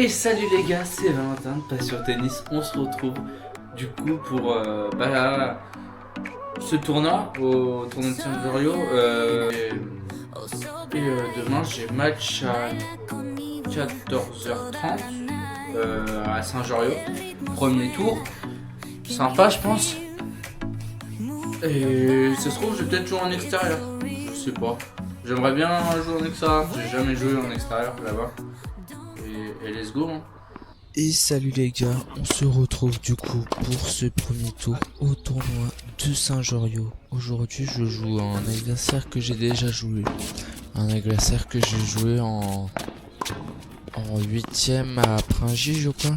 Et salut les gars, c'est Valentin de Passion Tennis. On se retrouve du coup pour ce tournoi, au tournoi de Saint-Jorio. Demain j'ai match à 14h30 à Saint-Jorio. Premier tour, sympa je pense. Et ça se trouve je vais peut-être jouer en extérieur, je sais pas. J'aimerais bien jouer en extérieur, j'ai jamais joué en extérieur là-bas. Et let's go hein. Et salut les gars, on se retrouve du coup pour ce premier tour au tournoi de Saint-Jorio. Aujourd'hui je joue à un adversaire que j'ai déjà joué. Un adversaire que j'ai joué en 8ème à Pringy je crois.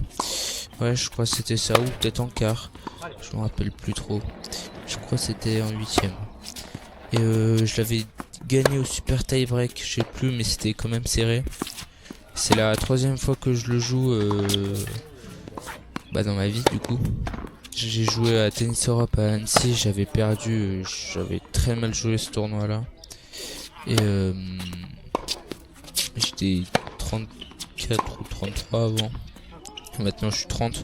Ouais je crois que c'était ça ou peut-être en quart. Je me rappelle plus trop. Je crois que c'était en 8ème. Et je l'avais gagné au super tie break, je sais plus mais c'était quand même serré. C'est la troisième fois que je le joue dans ma vie du coup. J'ai joué à Tennis Europe à Annecy, j'avais perdu, j'avais très mal joué ce tournoi là. Et j'étais 34 ou 33 avant. Maintenant je suis 30.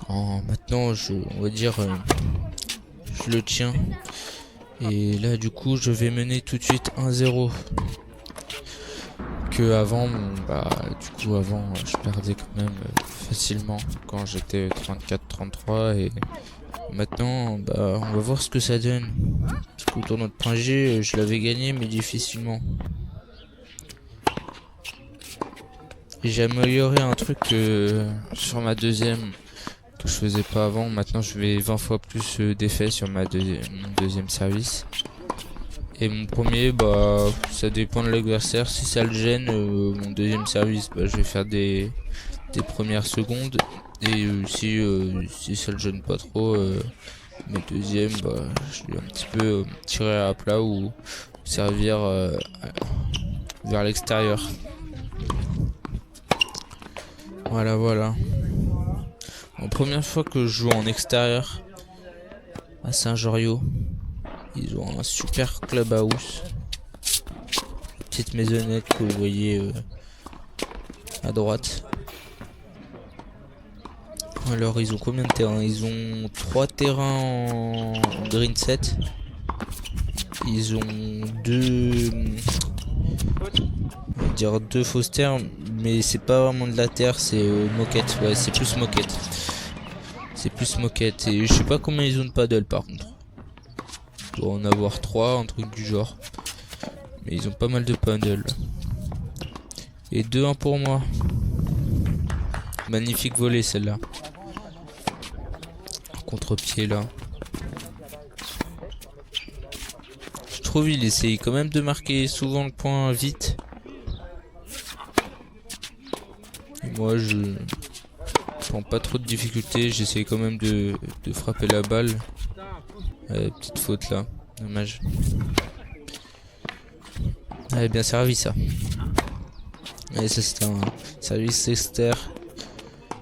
Maintenant on va dire je le tiens. Et là du coup je vais mener tout de suite 1-0. Avant, avant je perdais quand même facilement quand j'étais 34-33 et maintenant on va voir ce que ça donne. Parce qu'au tournoi de Pringy je l'avais gagné mais difficilement. Et j'ai amélioré un truc sur ma deuxième que je faisais pas avant. Maintenant je vais 20 fois plus d'effets sur mon deuxième service. Et mon premier, ça dépend de l'adversaire. Si ça le gêne, mon deuxième service, je vais faire des premières secondes. Et si ça le gêne pas trop, mes deuxièmes, je vais un petit peu tirer à plat ou servir vers l'extérieur. Voilà. La première fois que je joue en extérieur à Saint-Jorio. Ils ont un super clubhouse. Petite maisonnette que vous voyez à droite. Alors ils ont combien de terrains? Ils ont 3 terrains en green set. Ils ont deux fausses terres, mais c'est pas vraiment de la terre, c'est moquette. Ouais, c'est plus moquette. C'est plus moquette. Et je sais pas combien ils ont de paddle par contre. Il doit en avoir 3, un truc du genre. Mais ils ont pas mal de paddle. Et 2-1 pour moi. Magnifique volée celle-là. Contre-pied là. Je trouve il essaye quand même de marquer souvent le point vite. Et moi je prends pas trop de difficultés. J'essaye quand même de frapper la balle. Petite faute là, dommage. Allez, bien servi ça. Et ça c'était un service exter.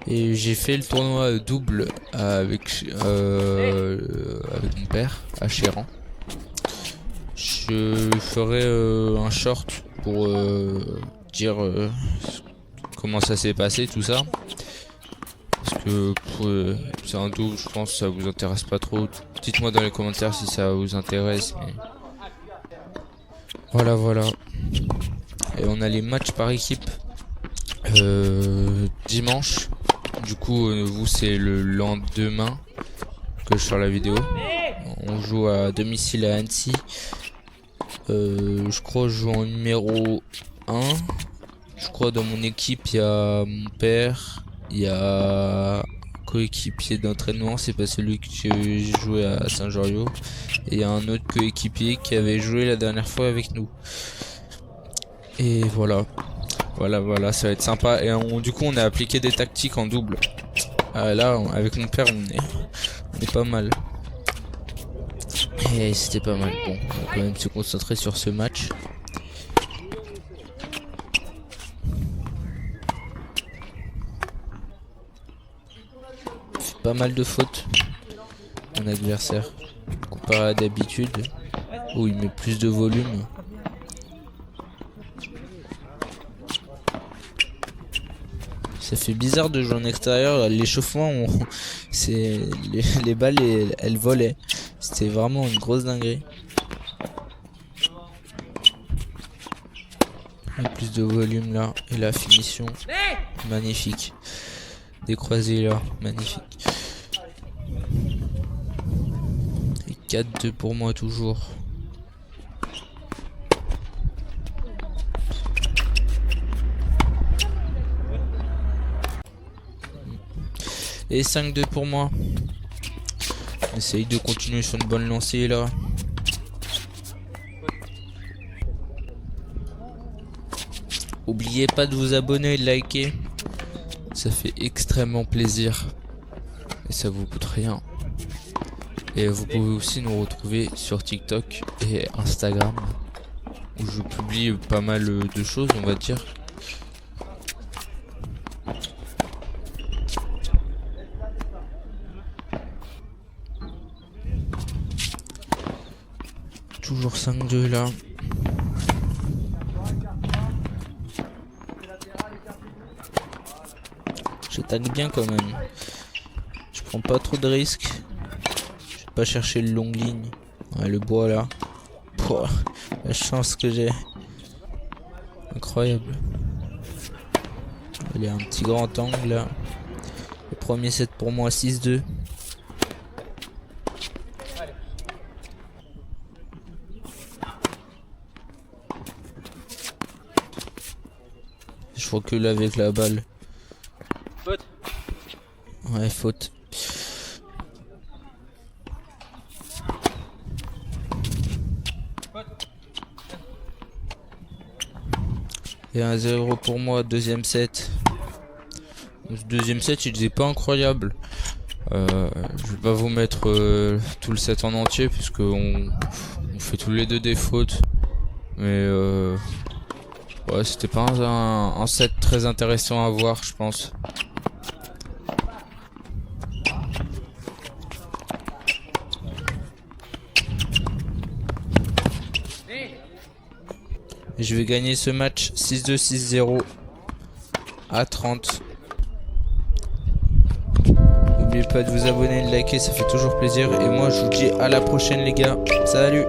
Et j'ai fait le tournoi double avec mon père à Chéran. Je ferai un short pour dire comment ça s'est passé tout ça. Parce que c'est un double, je pense que ça vous intéresse pas trop. Dites-moi dans les commentaires si ça vous intéresse. Mais... Voilà. Et on a les matchs par équipe dimanche. Du coup, vous c'est le lendemain que je sors la vidéo. On joue à domicile à Annecy. Je crois que je joue en numéro 1. Je crois dans mon équipe il y a mon père. Il y a coéquipier d'entraînement, c'est pas celui que j'ai joué à Saint-Jorio. Et il y a un autre coéquipier qui avait joué la dernière fois avec nous. Et voilà, ça va être sympa. Et du coup on a appliqué des tactiques en double. Là avec mon père on est pas mal. Et c'était pas mal. Bon, on va quand même se concentrer sur ce match. Pas mal de fautes mon adversaire comparé à d'habitude où il met plus de volume. Ça fait bizarre de jouer en extérieur. L'échauffement, c'est les balles, elles volaient. C'était vraiment une grosse dinguerie. Il y a plus de volume là. Et la finition, magnifique. Des croisés là, magnifique. Et 4-2 pour moi toujours. Et 5-2 pour moi. Essaye de continuer sur une bonne lancée là. Oubliez pas de vous abonner et de liker. Ça fait extrêmement plaisir. Et ça vous coûte rien. Et vous pouvez aussi nous retrouver sur TikTok et Instagram, où je publie pas mal de choses, on va dire. Toujours 5-2 là. J'attaque bien quand même. Je prends pas trop de risques. Je vais pas chercher le long ligne. Ouais, le bois là. Pouah, la chance que j'ai. Incroyable. Il y a un petit grand angle là. Le premier set pour moi 6-2. Je recule avec la balle. Faute. Ouais, faute. Et 1-0 pour moi, deuxième set. Ce deuxième set, il était pas incroyable. Je vais pas vous mettre tout le set en entier, puisque on fait tous les deux des fautes. Mais ouais, c'était pas un set très intéressant à voir, je pense. Et je vais gagner ce match 6-2, 6-0 à 30. N'oubliez pas de vous abonner et de liker, ça fait toujours plaisir. Et moi je vous dis à la prochaine les gars. Salut!